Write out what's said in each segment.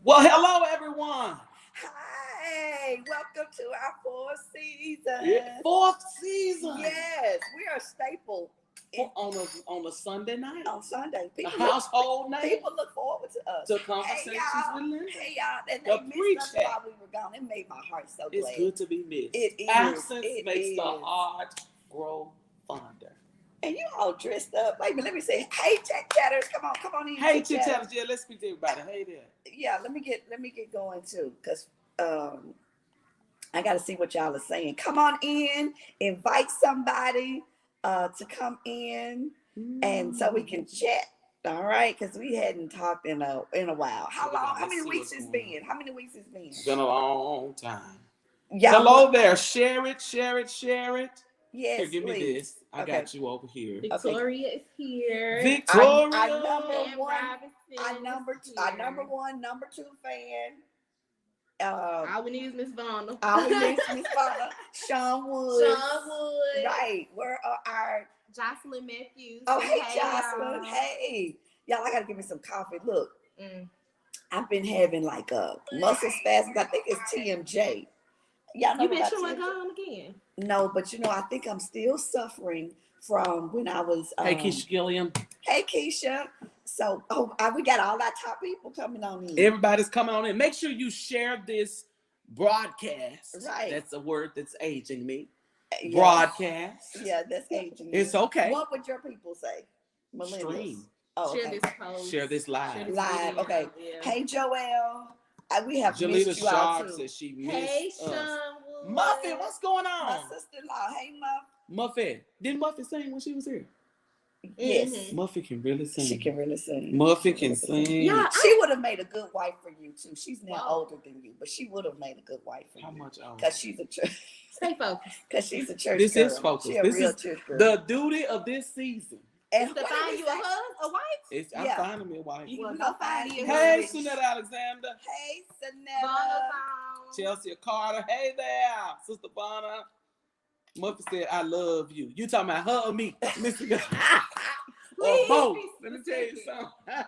Well, hello, everyone. Hi, welcome to our fourth season. Yeah, fourth season. Yes, we are staple On a Sunday night. on Sunday. A household night. People look forward to us. To conversations with Linda. Hey y'all, and The they missed us PreChat. while we were gone. It made my heart so glad. It's good to be missed. It is. Absence It makes is. the heart grow fonder. And you all dressed up. Wait a minute, let me say, hey, chatters, come on in. Hey, chatters, yeah, let's speak to everybody. Hey there. Yeah, let me get going too, because I got to see what y'all are saying. Come on in, invite somebody to come in, and so we can chat. All right, because we hadn't talked in a while. How long? How many weeks it's been? How many weeks it's been? It's been a long time. Yeah. Hello there. Share it. Yes, Here, give please. me this. I got you over here. Victoria is here. Victoria. Our number one, number two fan. All we need is Miss Vonda. All we need is Miss Vonda. Sean Wood. Right. Where are our Jocelyn Matthews. Oh, hey Jocelyn. Hey. Y'all, I gotta give me some coffee. Look. I've been having like a muscle spasms. I think it's TMJ. Y'all know you been about chewing TMJ? gum again? No, but I think I'm still suffering from when I was Hey, Keisha Gilliam. Hey Keisha. So we got all our top people coming on in. Everybody's coming on in. Make sure you share this broadcast. Right. That's a word that's aging me. Yeah. Broadcast. Yeah, that's aging. It's okay. What would your people say? Millennials. Stream. Oh, Share okay. this post. Share this live. Live. Okay. Yeah. Hey Joelle. We have Jalita missed you all Sharp too. says she missed Hey, us. Sean Wood. Muffin, what's going My on? sister-in-law. Hey, Muff. Muffin. Didn't Muffin sing when she was here? Yes. Muffin can really sing. She can really sing. Muffin can sing. Yeah, She would have made a good wife for you too. She's now Wow. older than you, but she would have made a good wife for How you. much older? Because she's a church. Stay focused. Because she's a church This girl. is focused. She a This real is church girl. the duty of this season. And To what did find we you say? a wife? I'm Yeah. finding me a wife. You Well, can go find you a Hey, husband. Sunetta Alexander. Hey, Sanetta. Vonda. Chelsea Carter. Hey there, Sister Bonner. Muffin said, I love you. You talking about her or me? Mr. Or both. Let me tell you something.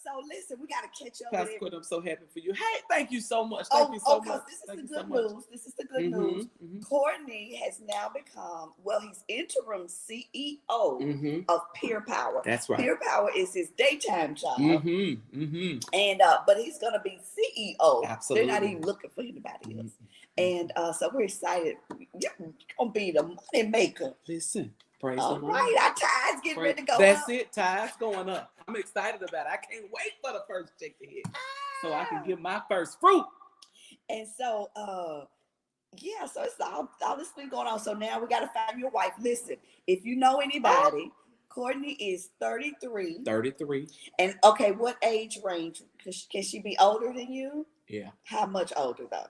So listen, we got to catch up Pastor with Quinn, I'm so happy for you. Hey, thank you so much. Thank you so much. This is Thank the you so good much. news. This is the good news. Courtney has now become, he's interim CEO of Peer Power. That's right. Peer Power is his daytime job. And but he's gonna be CEO. Absolutely. They're not even looking for anybody else. And so we're excited. You're gonna be the money maker. Listen, praise All the Lord. right, our ties getting ready to go That's up. it. Ties going up. I'm excited about it. I can't wait for the first check to hit, so I can get my first fruit. And so, so it's all this thing going on. So now we got to find your wife. Listen, if you know anybody, Courtney is 33. 33. And okay, what age range? Can she be older than you? Yeah. How much older though?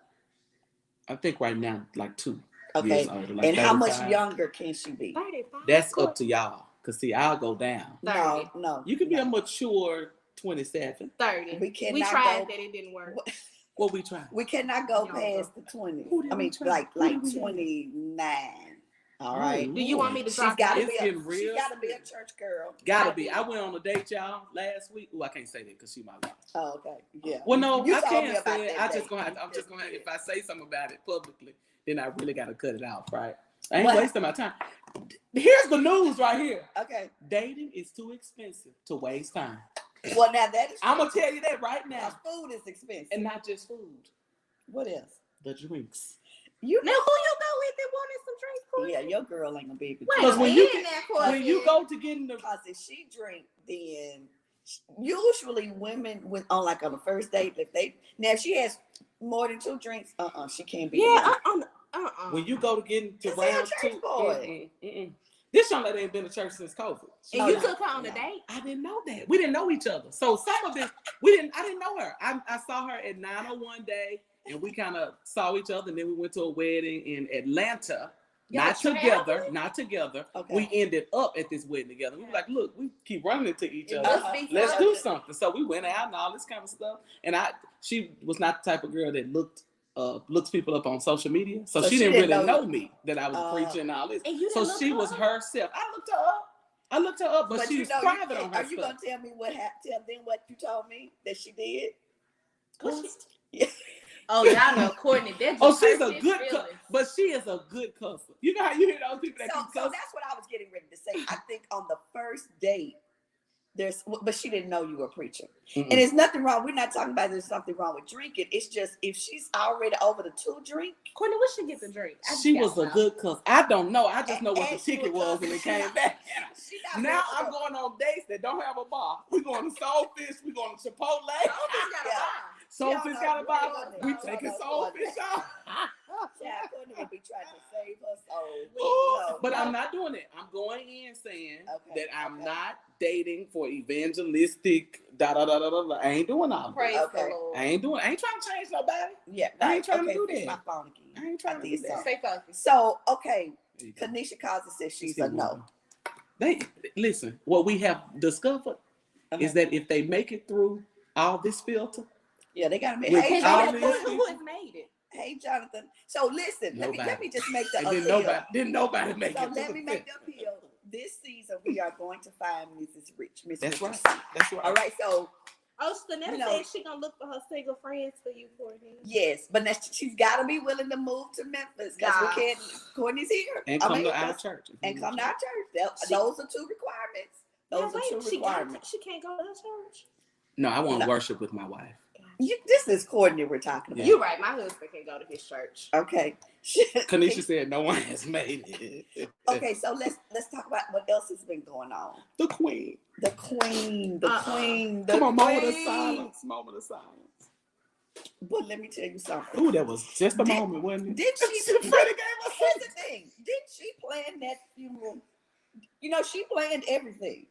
I think right now, like 2 Okay. years older. Like and 35. how much younger can she be? 35. That's up to y'all. Cause see, I'll go down. 30. No. You can be a mature 27. 30. We cannot We tried go- that. It didn't work. What we trying? We cannot go Y'all past go. the 20. Who did I we mean, try? like Who did we 29. All right. Do you want me to She's drop got to that? be It's getting real. she's got to be a church girl. Gotta be. I went on a date, y'all, last week. Oh, I can't say that because she my wife. Oh, okay. Yeah. Well, no, You I told me can't about say it. that I'm just date. gonna have, if I say something about it publicly, then I really gotta cut it out, right? I ain't What? wasting my time. Here's the news right here. Okay. Dating is too expensive to waste time. Well, now that is. I'm gonna tell you that right Now, now. food is expensive. And not just food, What else? the drinks. You Now, who you go with that wanted some drinks, Courtney? Yeah, your girl ain't gonna be able to. Wait Because a when you minute now, Courtney. when you go to get in the Because if she drink, then usually women on the first date, if she has more than 2 drinks, she can't be. Yeah, when you go to get into Is he a round church 2, boy? This young lady ain't been to church since COVID. And Oh, you no. took her on a No. date? I didn't know that. We didn't know each other. So some of this, I didn't know her. I saw her at 901 day, and we kind of saw each other, and then we went to a wedding in Atlanta. Not together. Okay. We ended up at this wedding together. We were like, look, we keep running into each other. Uh-huh. Let's do something. So we went out and all this kind of stuff. And she was not the type of girl that looks people up on social media. So she didn't really know me, that I was preaching and all this. And you So didn't she look was her up? herself. I looked her up, but she was private on her Are you stuff. gonna tell me what happened? Tell them what you told me that she did? cuss? Oh, y'all know Courtney. That just she's hurts a his good feelings. cuss, but she is a good cusser. You know how you hear those people that So can cuss? that's what I was getting ready to say. I think on the first date, but she didn't know you were preaching. And there's nothing wrong. We're not talking about there's something wrong with drinking. It's just if she's already over the 2 drink. Courtney, what she get to drink? She was a good cuss. I don't know. I just know what the And she ticket was was when it came back. Now I'm going on dates that don't have a bar. We're going to Soulfish. We're going to Chipotle. Soulfish got a bar. We taking Soulfish out. Yeah, Courtney would be trying to save her soul. Ooh, but I'm not doing it. I'm going in saying that I'm not dating for evangelistic I ain't doing all Praise that. the Lord. I ain't ain't trying to change nobody. Yeah, I ain't trying to do fix that. my phone again. I ain't trying to do that. Stay focused. So, okay, Kanisha calls and says she's a no. They listen. What we have discovered is that if they make it through all this filter, they gotta make. With Hey, all Jonathan. Who has made it? Hey, Jonathan. So listen, let me just make the and appeal. didn't nobody make So it. let me make the appeal. This season we are going to find Mrs. Rich. That's right. Richardson. That's right. All right. So Stanetta said she gonna look for her single friends for you, Courtney. yes, but she's got to be willing to move to Memphis because we can't. Courtney's here And come to our church. And come to our church. Those are 2 requirements. Those are 2 requirements. She can't go to the church. No, I want to worship with my wife. This is Courtney we're talking about. You're right. My husband can go to his church. Okay. Kanisha said no one has made it. Okay, so let's talk about what else has been going on. The queen. The queen. Come on, moment of silence. Moment of silence. But let me tell you something. Ooh, that was just a moment, wasn't it? Did she? Freddie gave us Here's the thing. Didn't she plan that funeral? You know, she planned everything.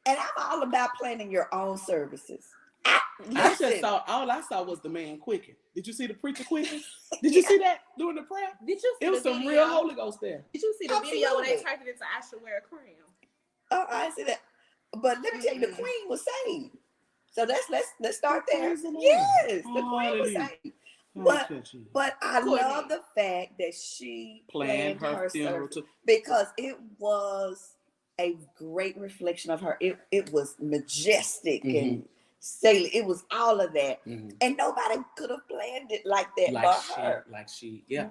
And I'm all about planning your own services. I just saw, all I saw was the man quicking. Did you see the preacher quicking? Did you see that during the prayer? Did you see it was the some video? real Holy Ghost there. Did you see the video where they turned it into I Should Wear a Crown? Oh, I see that. But let me tell you, the queen was saved. So let's start there. Yes, the queen was saved. But I love the fact that she planned her funeral because it was a great reflection of her. It was majestic and salient. It was all of that, and nobody could have planned it like that but her.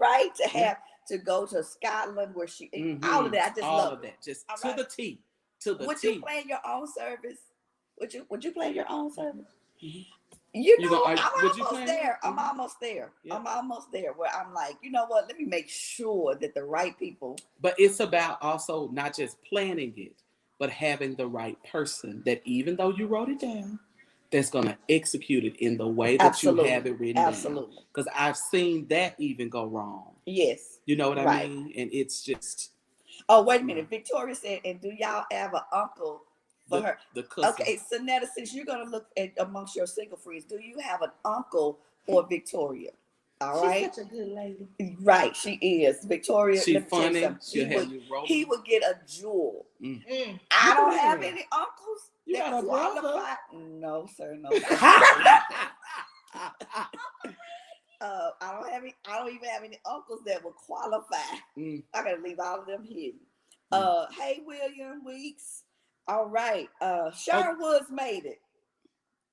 Right, to have to go to Scotland where she all of that. I just love of that, just to the T. To the Would T. you plan your own service? Would you plan your own service? I'm almost there. I'm almost there. Yeah. I'm almost there where I'm like, you know what? Let me make sure that the right people. But it's about also not just planning it, but having the right person that even though you wrote it down, that's going to execute it in the way that you have it written down. Because I've seen that even go wrong. Yes. You know what I mean? And it's just. Oh, wait a minute. Victoria said, and do y'all have an uncle for her? Okay, so now since you're going to look at amongst your single friends, do you have an uncle for Victoria? All right. She's such a good lady. Right, she is. Victoria. She's funny. He would get a jewel. I don't have any uncles. You got a brother? No, sir. No. I don't even have any uncles that will qualify. I gotta leave all of them hidden. Hey, William Weeks. All right. Sharon Woods made it.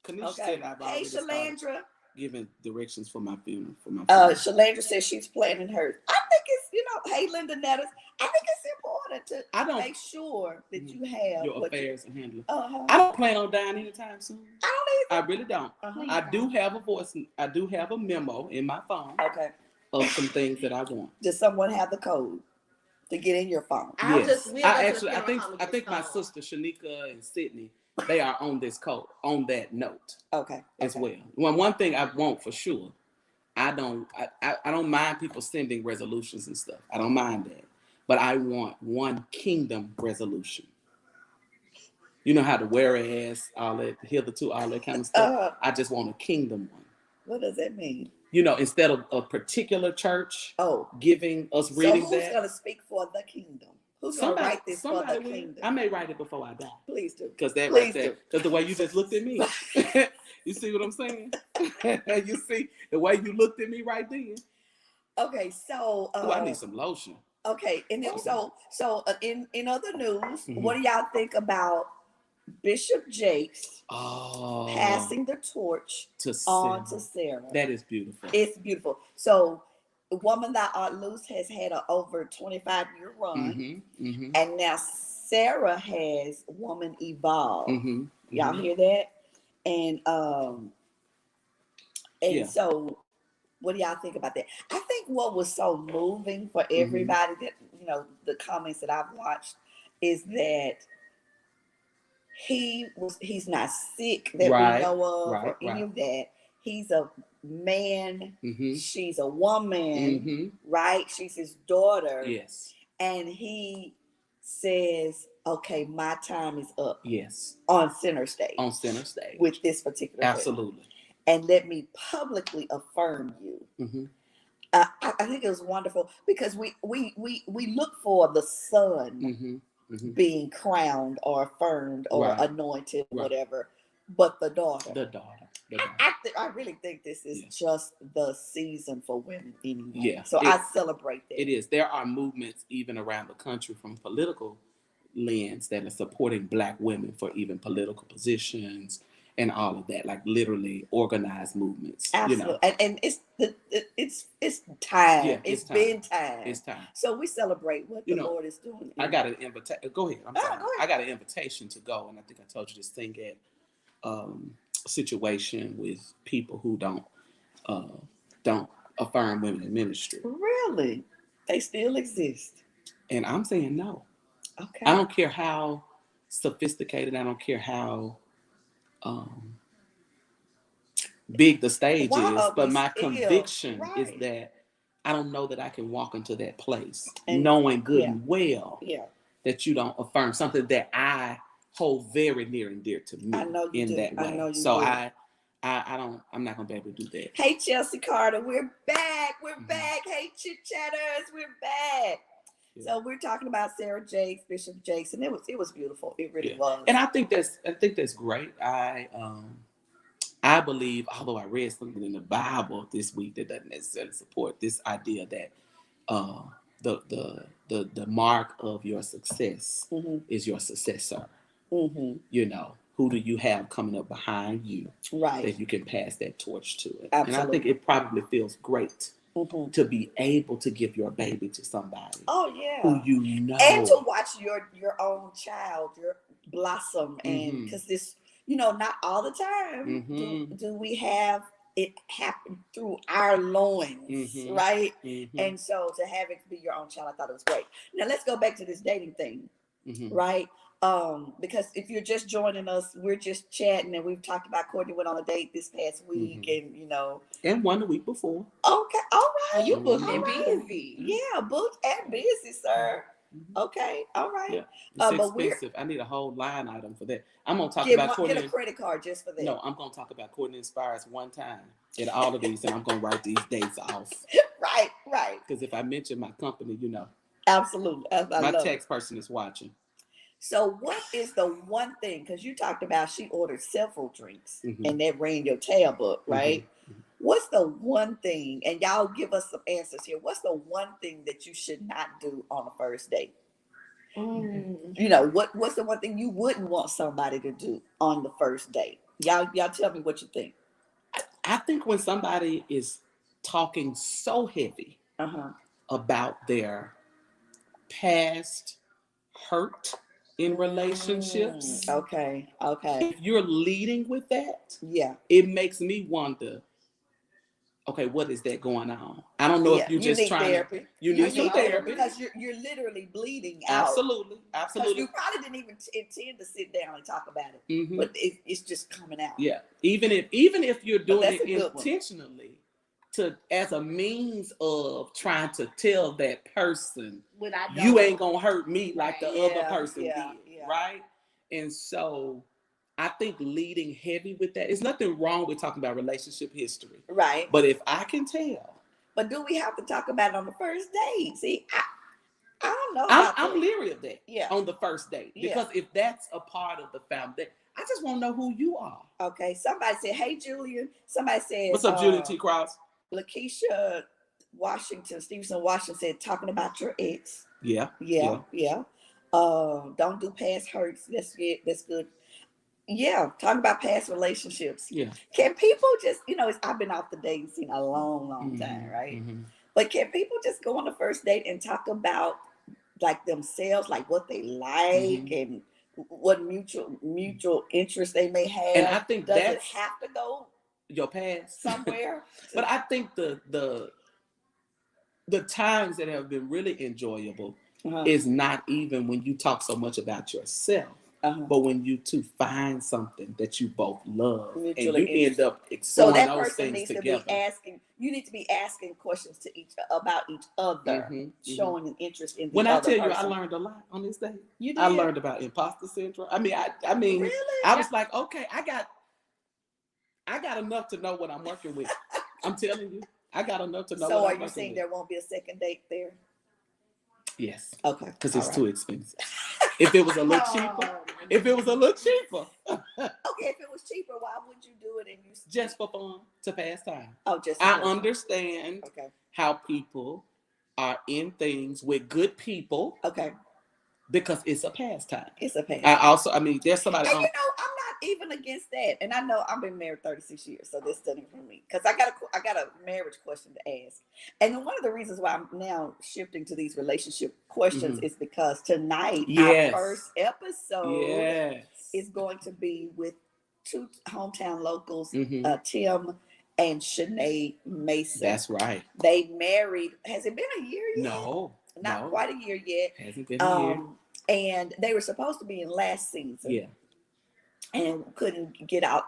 Kanisha said I've already Shalandra. Giving directions for my funeral. Shalandra says she's planning hers. I think it's, hey, Linda Nettis, I think it's important to make sure that you have your affairs and handling. Uh-huh. I don't plan on dying anytime soon. I don't either. I really don't. I do have a voice. I do have a memo in my phone. Okay. Of some things that I want. Does someone have the code to get in your phone? Yes. I think my sister Shanika and Sydney, they are on this code, on that note. Okay. As well. One thing I want for sure, I don't mind people sending resolutions and stuff. I don't mind that. But I want one kingdom resolution. You know how to whereas, all that, hitherto, all that kind of stuff. I just want a kingdom one. What does that mean? You know, instead of a particular church giving us reading that. So who's going to speak for the kingdom? Who's going to write this for the kingdom? I may write it before I die. Please do. Because the way you just looked at me. You see what I'm saying? You see the way you looked at me right then. Okay, so I need some lotion. Okay, and then, so in other news, what do y'all think about Bishop Jakes Oh, passing the torch to on Sarah. to Sarah. That is beautiful. It's beautiful. So, Woman Thou Art Loose has had an over 25-year run, and now Sarah has Woman Evolve. Y'all hear that? And so, what do y'all think about that? I think what was so moving for everybody that, you know, the comments that I've watched is that he's not sick that we know of or any of that. He's a man, she's a woman, right? She's his daughter. Yes. And he says, okay, my time is up. Yes. On center stage. On center stage. With this particular Absolutely. Film. And let me publicly affirm you. I think it was wonderful because we look for the son being crowned or affirmed or anointed, whatever, but the daughter. The daughter. I really think this is just the season for women anyway. Yeah. So I celebrate that. It is. There are movements even around the country from political lens that are supporting Black women for even political positions and all of that, like literally organized movements. Absolutely. You know? And it's time. Yeah, it's been time. It's time. So we celebrate what the Lord is doing. I got an invitation. Go ahead. I'm sorry. Go ahead. I got an invitation to go, and I think I told you this thing at situation with people who don't affirm women in ministry. Really? They still exist. And I'm saying no. Okay. I don't care how sophisticated, I don't care how big the stage is, but my conviction is that I don't know that I can walk into that place knowing good and well that you don't affirm something that I hold very near and dear to me in that way. I'm not gonna be able to do that. Hey, Chelsea Carter, we're back. We're back. Hey, Chit Chatters, we're back. Yeah. So we're talking about Sarah Jakes, Bishop Jakes, and it was beautiful. It really was. And I think that's great. I believe, although I read something in the Bible this week that doesn't necessarily support this idea that the mark of your success is your successor. You know, who do you have coming up behind you that you can pass that torch to? Absolutely. And I think it probably feels great to be able to give your baby to somebody. Oh yeah. Who you know. And to watch your own child blossom, and because this, you know, not all the time do we have it happen through our loins, right? And so to have it be your own child, I thought it was great. Now let's go back to this dating thing, right? Because if you're just joining us, we're just chatting, and we've talked about Courtney went on a date this past week, and you know, and one the week before. Okay, all right. You booked and busy. Yeah, booked and busy, sir. Okay, all right. Yeah, it's expensive. I need a whole line item for that. I'm gonna talk about Courtney. Get a credit card just for that. No, I'm gonna talk about Courtney Inspires one time at all of these, and I'm gonna write these dates off. Right. Because if I mention my company, you know. Absolutely. My tax person is watching. So what is the one thing, because you talked about she ordered several drinks and that ran your tab up, right? What's the one thing, and y'all give us some answers here, what's the one thing that you should not do on a first date? You know, what's the one thing you wouldn't want somebody to do on the first date? Y'all tell me what you think. I think when somebody is talking so heavy about their past hurt in relationships. Okay. If you're leading with that, it makes me wonder, okay, what is that going on? I don't know if you're just trying therapy. You need some therapy. Because you're literally bleeding out. Absolutely. Because you probably didn't even intend to sit down and talk about it. But it's just coming out. Yeah. Even if you're doing it intentionally as a means of trying to tell that person you ain't gonna hurt me like the other person did. Right? And so I think leading heavy with that, there's nothing wrong with talking about relationship history. Right. But if I can tell. But do we have to talk about it on the first date? See, I don't know. I'm leery of that on the first date. Because if that's a part of the foundation, I just want to know who you are. Okay. Somebody said, hey, Julian. Somebody said, what's up, Julian T. Cross? Lakeisha Stevenson Washington said, talking about your ex. Yeah. Don't do past hurts. That's good. Yeah, talking about past relationships. Yeah. Can people just, I've been off the dating scene a long, long time, right? But can people just go on the first date and talk about like themselves, like what they like and what mutual interest they may have? And I think does it that's have to go your past somewhere? But I think the times that have been really enjoyable is not even when you talk so much about yourself, but when you two find something that you both love mutually and you end up exploring so that those person things needs together. To be asking. You need to be asking questions to about each other, showing an interest in the when other I tell person. you, I learned a lot on this day. You did? I learned about imposter syndrome. I mean, really? I was like, okay, I got enough to know what I'm working with. I'm telling you, I got enough to know. So what are you saying there won't be a second date there? Yes. Okay. Because it's too expensive. If it was a little cheaper. Okay, if it was cheaper, why would you do it? And you just for fun, to pass time. Oh, just. I understand how people are in things with good people. Okay. Because it's a pastime. It's a pastime. I mean, there's somebody. And I'm not even against that. And I know I've been married 36 years, so this doesn't for me. Because I got a marriage question to ask. And one of the reasons why I'm now shifting to these relationship questions is because tonight, our first episode is going to be with two hometown locals, Tim and Shanae Mason. That's right. They married. Has it been a year yet? No. Not quite a year yet. Hasn't been a year. And they were supposed to be in last season. Yeah. And couldn't get out,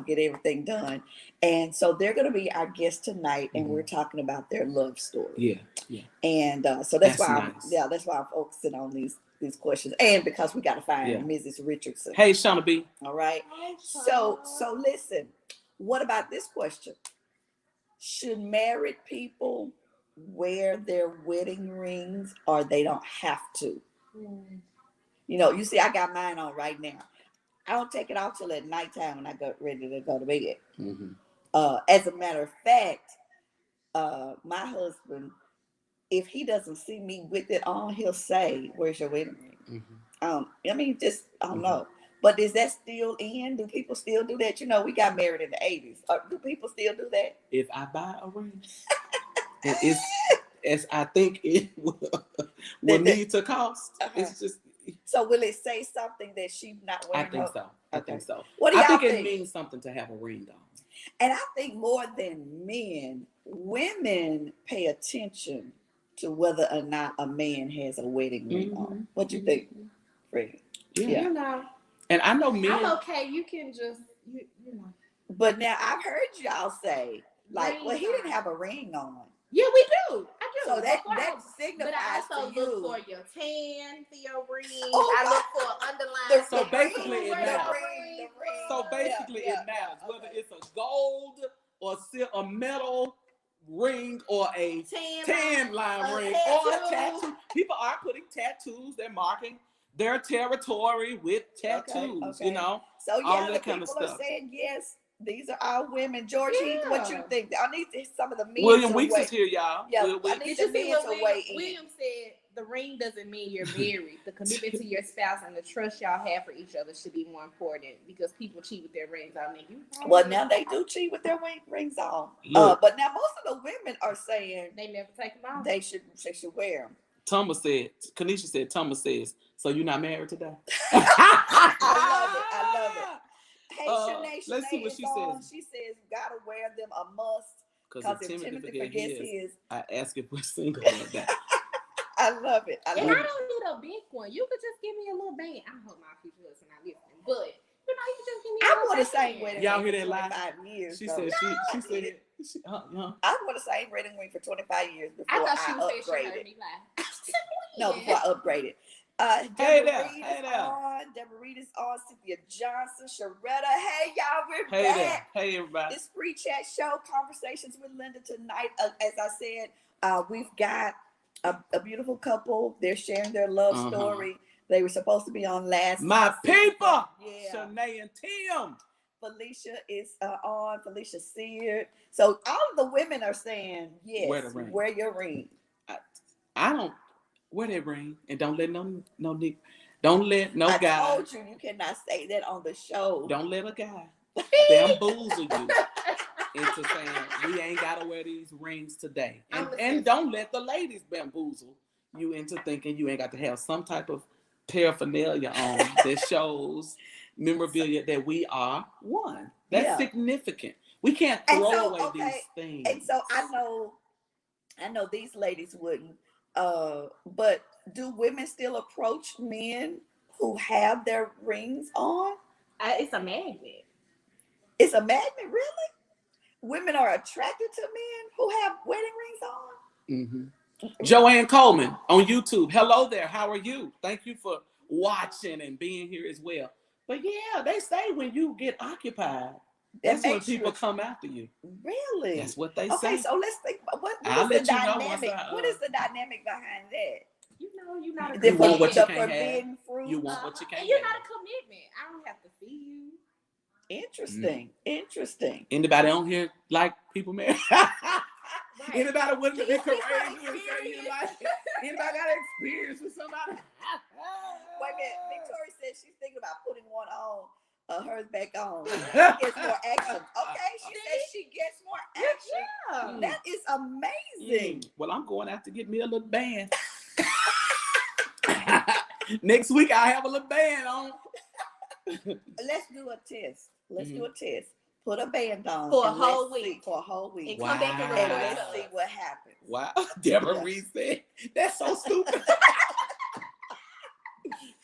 get everything done. And so they're going to be our guest tonight, and we're talking about their love story. Yeah. Yeah. And so that's why that's why I'm focusing on these questions, and because we got to find Mrs. Richardson. Hey, Shauna B. All right. So listen. What about this question? Should married people wear their wedding rings, or they don't have to? You see, I got mine on right now. I don't take it off till at nighttime when I got ready to go to bed. As a matter of fact, my husband, if he doesn't see me with it on, he'll say, "Where's your wedding ring?" I don't know. But is that still in? Do people still do that? We got married in the 80s. Do people still do that? If I buy a ring, as I think it will need to cost. It's just. So will it say something that she's not wearing? I think so. What do y'all think? It means something to have a ring on. And I think more than men, women pay attention to whether or not a man has a wedding ring on. What you think, Fred? Yeah. And I know men. I'm okay. You can just, But now I've heard y'all say, like, well, he didn't have a ring on. Yeah, we do. I do. So that signifies. But I also to you. look for your tan, for your ring. Oh, I look for underlying. So basically, it matters. It matters whether it's a gold or a metal ring or a tan line ring or a tattoo. People are putting tattoos. They're marking their territory with tattoos. So all that the kind of people stuff. Are saying yes. These are our women. George Heath, what you think? I need some of the men. William Weeks is here, y'all. Yeah, I need the men to weigh in. William said the ring doesn't mean you're married. The commitment to your spouse and the trust y'all have for each other should be more important, because people cheat with their rings on. Well, now they do cheat with their rings on. But now most of the women are saying they never take them off. They should wear them. Kanisha said, Thomas says, so you're not married today? I love it. Hey, Shanae, let's see what she says. She says, gotta wear them, a must. Because if Timothy forgets his, I ask if we're single or not. I love it. I don't need a big one. You could just give me a little band. I hope my future husband not listening, but you can just give me. I want the same wedding ring. Y'all hear that line? 25 years. She said she said. I want the same wedding ring for 25 years before I upgraded. No, before I upgraded. Deborah Reed is on. Cynthia Johnson, Sharetta. Hey, y'all, we're back. Hey, everybody. It's PreChat show, Conversations with Linda tonight. As I said, we've got a beautiful couple. They're sharing their love story. They were supposed to be on last. My people, Shanae and Tim. Felicia is on. Felicia Seared. So all of the women are saying yes. Wear your ring. I don't wear that ring, and don't let no nigga. Don't let no I guy. told you cannot say that on the show. Don't let a guy bamboozle you into saying we ain't gotta wear these rings today. And don't let the ladies bamboozle you into thinking you ain't got to have some type of paraphernalia on that shows memorabilia that we are one. That's significant. We can't throw away these things. And so I know these ladies wouldn't, but do women still approach men who have their rings on? It's a magnet. It's a magnet, really? Women are attracted to men who have wedding rings on? Mm-hmm. Joanne Coleman on YouTube. Hello there. How are you? Thank you for watching and being here as well. But yeah, they say when you get occupied, that's when people come after you. Really? That's what they say. Okay, so let's think about what is the dynamic? What is the dynamic behind that? You're not a you want what you can't forbidden have. Fruit. You want what you can't you're have. not a commitment. I don't have to see you. Interesting. Anybody on here like people married? Right. Anybody willing to be courageous and say you like it? Anybody got experience with somebody? Wait a minute. Victoria said she's thinking about putting one on. Hers back on. She gets more action. Okay, she says she gets more action. Yeah. That is amazing. Well, I'm going out to get me a little band. Next week I'll have a little band on. Let's do a test. Do a test. Put a band on for a whole week. For a whole week. And come back and report. Let's see what happens. Wow, Deborah Reed said that's so stupid.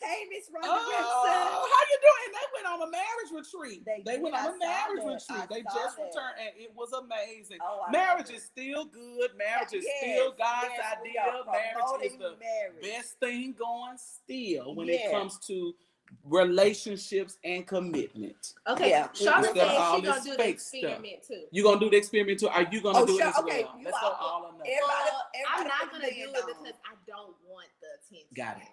Hey, Miss Rhonda How you doing? They went on a marriage retreat. They went on a marriage retreat. They just returned, and it was amazing. Marriage is still good. Marriage is still God's idea. Marriage is the best thing going still when it comes to relationships and commitment. Okay, Charlotte said she's gonna do the experiment too. You gonna do the experiment too? Are you gonna do it as well? Let's go all or nothing. I'm not gonna do it because I don't want the attention. Got it.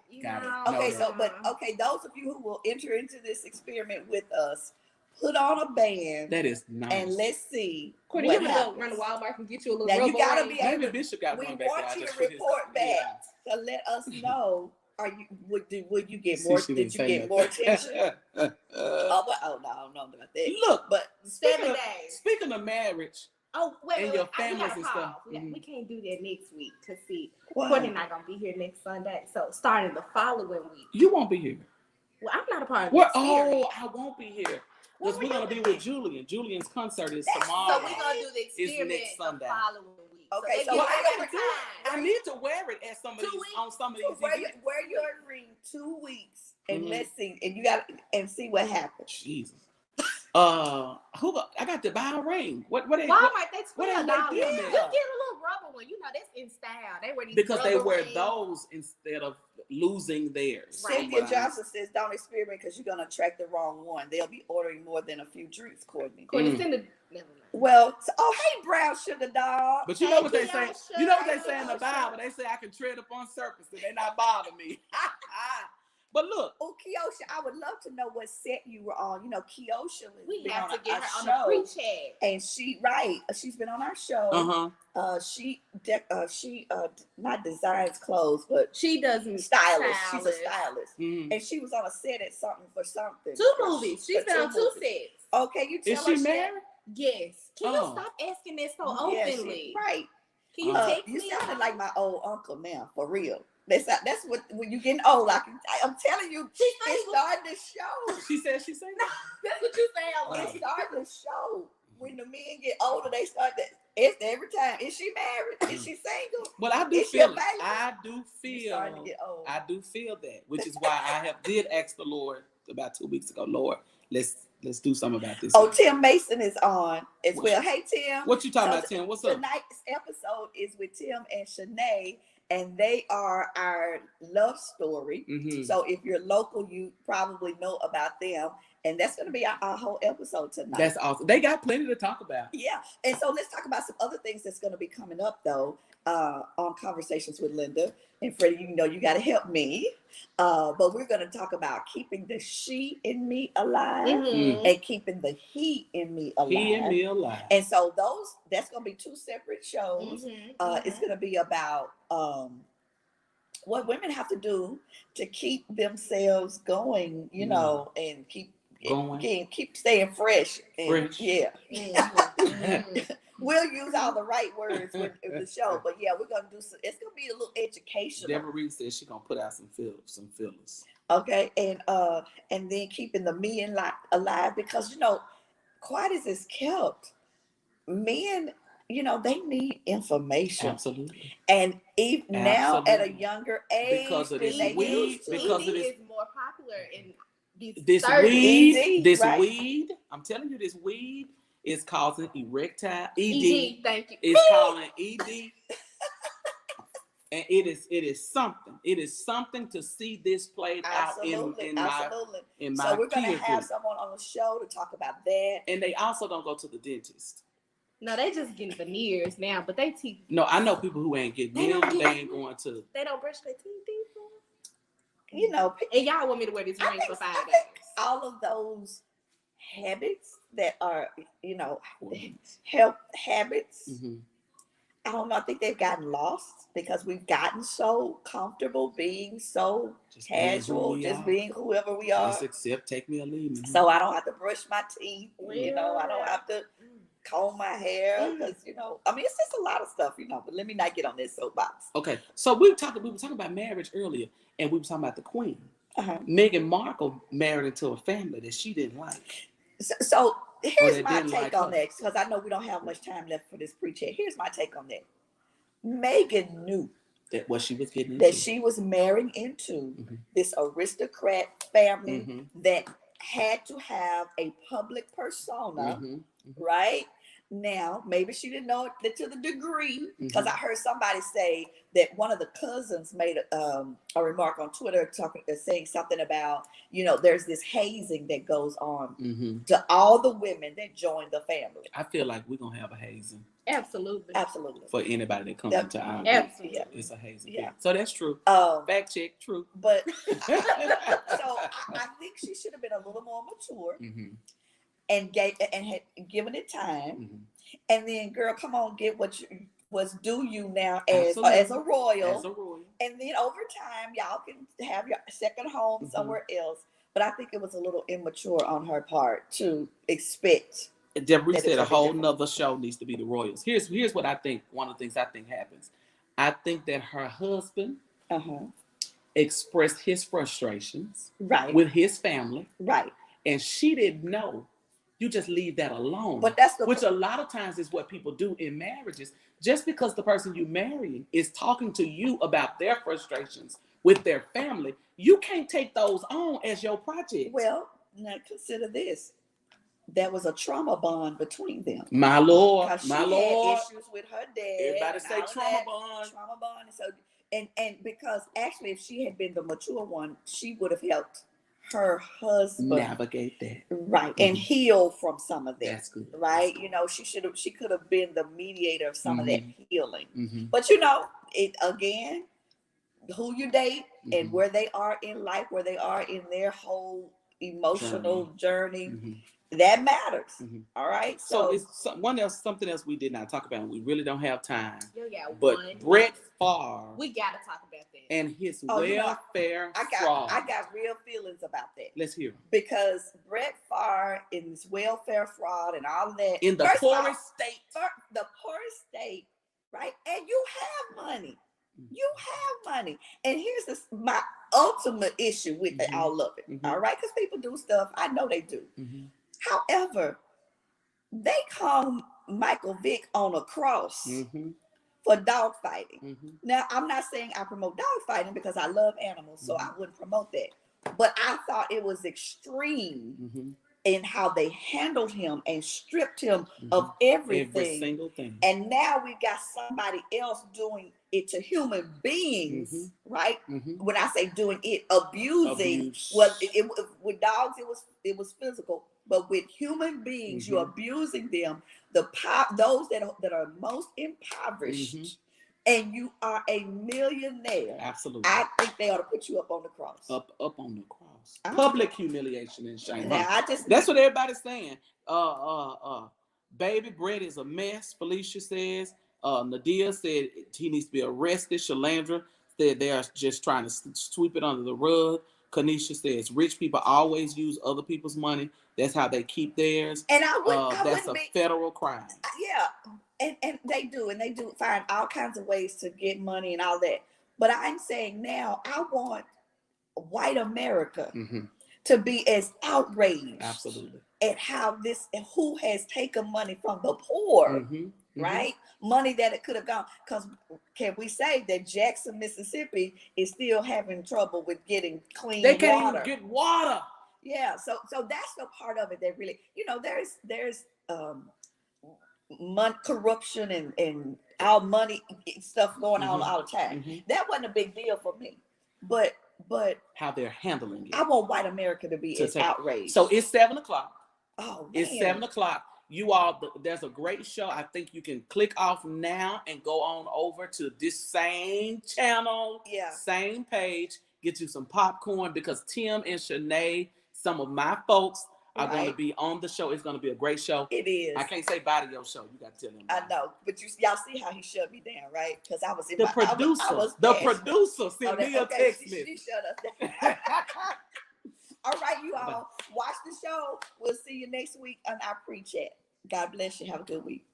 Okay, those of you who will enter into this experiment with us, put on a band. That is nice. And let's see. Courtney, you gonna run to Walmart and get you a little. Now you gotta be able. Maybe Bishop got one back. We want you to report back to let us know. Would you get more? Did you get more attention? No, I don't know about that. Look, but 7 days. Speaking of marriage, wait, your families and stuff. We can't do that next week because Courtney not gonna be here next Sunday. So starting the following week, you won't be here. Well, I'm not a part of the experiment. I won't be here because we're gonna be with Julian. Julian's concert is tomorrow. So we're gonna do the experiment next Sunday. the following week. Okay, so I need to wear it at some of these on some of these. Wear your ring 2 weeks and let's see, and you got and see what happens. Jesus. I got to buy a ring. What they Walmart, they $12. You get a little rubber one. You know that's in style. They wear these because they wear rings. those instead of losing theirs. Cynthia Johnson says, "Don't experiment because you're gonna attract the wrong one. They'll be ordering more than a few drinks." Courtney, send the. Well, hey, brown sugar dog. But you know what they say? You know what they say in the Bible? They say I can tread upon serpents and they not bother me. But look. Oh, Keosha, I would love to know what set you were on. You know, Keosha was we been have on to get her on show, the PreChat. and she's been on our show. She not designs clothes, but she doesn't stylist. She's a stylist, and she was on a set at something. 2 movies. She's been on 2 sets. Okay, you tell her. Is she married? Yes. Can you stop asking this so openly? Right. Can you text you me? sounded like my old uncle now, for real. That's what when you getting old. I'm telling you, it's starting to show. She said she said that's what you say. It's starting to show. When the men get older, they start to. It's every time. Is she married? Is she single? Well, I do feel it. I do feel that, which is why I did ask the Lord about 2 weeks ago. Lord, let's do something about this. Oh, Tim Mason is on as well. Hey, Tim. What you talking about, Tim? What's up? Tonight's episode is with Tim and Shanae, and they are our love story. So if you're local, you probably know about them. And that's going to be our whole episode tonight. That's awesome. They got plenty to talk about. Yeah. And so let's talk about some other things that's going to be coming up, though, on Conversations with Linda. And Freddie, you know, you got to help me. But we're going to talk about keeping the she in me alive and keeping the he in me alive. He in me alive. And so that's going to be 2 separate shows. It's going to be about what women have to do to keep themselves going, you know, and keep staying fresh. And, yeah. We'll use all the right words with the show, but yeah, we're gonna do some. It's gonna be a little educational. Deborah Reed said she's gonna put out some fillers. Okay, and then keeping the men alive, because quiet as it's kept, men, they need information. Absolutely. And even now at a younger age, because of this they weed, because of this, is more popular in this 30s. weed, weed. I'm telling you, this weed is causing erectile ED. Thank you. It's causing ED. And it is something. It is something to see this played out in my So we're going to have someone on the show to talk about that. And they also don't go to the dentist. No, they just getting veneers now, but they teeth. No, I know people who ain't getting them. They ain't going to. They don't brush their teeth either. And y'all want me to wear this ring for 5 days. All of those habits that are, health habits. Mm-hmm. I don't know. I think they've gotten lost because we've gotten so comfortable being so casual, being whoever we are. Just accept, take me or leave me. So I don't have to brush my teeth. I don't have to comb my hair because it's just a lot of stuff. But let me not get on this soapbox. Okay, so we were talking about marriage earlier, and we were talking about the Queen. Meghan Markle married into a family that she didn't like. So here's my take on that, because I know we don't have much time left for this pre-chat. Here's my take on that. Meghan knew that what she was getting into. That she was marrying into this aristocrat family that had to have a public persona, right? Now, maybe she didn't know it to the degree, because I heard somebody say that one of the cousins made a remark on Twitter saying something about, there's this hazing that goes on to all the women that join the family. I feel like we're going to have a hazing. Absolutely. For anybody that comes into our absolutely. Yeah. It's a hazing. Yeah. So that's true. Fact check, true. But so I think she should have been a little more mature. And had given it time, and then, girl, come on, get what's due you now as a royal. And then over time, y'all can have your second home somewhere else. But I think it was a little immature on her part to expect. Deborah said a whole nother show needs to be the royals. Here's what I think. One of the things I think happens. I think that her husband expressed his frustrations with his family, and she didn't know. You just leave that alone. But that's which a lot of times is what people do in marriages. Just because the person you marrying is talking to you about their frustrations with their family, you can't take those on as your project. Well, now consider this. There was a trauma bond between them. My Lord. Had issues with her dad. Everybody say trauma bond. Trauma bond. So, and because actually, if she had been the mature one, she would have helped her husband navigate that, right, and heal from some of that. That's good, right? She could have been the mediator of some of that healing. But it again, who you date and where they are in life, where they are in their whole emotional journey. That matters. All right. So it's something else we did not talk about. We really don't have time. But Brett Favre. We got to talk about that. And his welfare fraud. I got real feelings about that. Let's hear. Because Brett Favre and his welfare fraud and all of that. In the poorest state. The poorest state, right? And you have money. You have money. And here's my ultimate issue with all of it. All right? Because people do stuff. I know they do. However, they call Michael Vick on a cross for dog fighting. Now, I'm not saying I promote dog fighting because I love animals, so I wouldn't promote that. But I thought it was extreme in how they handled him and stripped him of everything. Every single thing. And now we've got somebody else doing it to human beings, right? When I say doing it, abusing. Well, with dogs, it was physical. But with human beings, you're abusing them. Those that are most impoverished, and you are a millionaire. Absolutely. I think they ought to put you up on the cross. Up on the cross. Public humiliation and shame. Now, that's what everybody's saying. Baby Brett is a mess, Felicia says. Nadia said he needs to be arrested. Shalandra they are just trying to sweep it under the rug. Kanisha says rich people always use other people's money. That's how they keep theirs. And I That's wouldn't a be federal crime. yeah. And they do find all kinds of ways to get money and all that. But I'm saying now I want white America to be as outraged Absolutely. at how this and who has taken money from the poor, right? Money that it could have gone. Because can we say that Jackson, Mississippi is still having trouble with getting clean water? They can't even get water. Yeah, so that's the part of it that really, there's corruption and our money stuff going on all the time. That wasn't a big deal for me, but how they're handling it. I want white America to be as outraged. So it's 7:00. Oh, man. It's 7:00. You all, there's a great show. I think you can click off now and go on over to this same channel, same page. Get you some popcorn because Tim and Shanae, some of my folks, are going to be on the show. It's going to be a great show. It is. I can't say bye to your show. You got to tell them. I know, but y'all see how he shut me down, right? Because I was in the producer sent me a text message. She shut us down. All right, you all watch the show. We'll see you next week on our pre-chat. God bless you. Have a good week.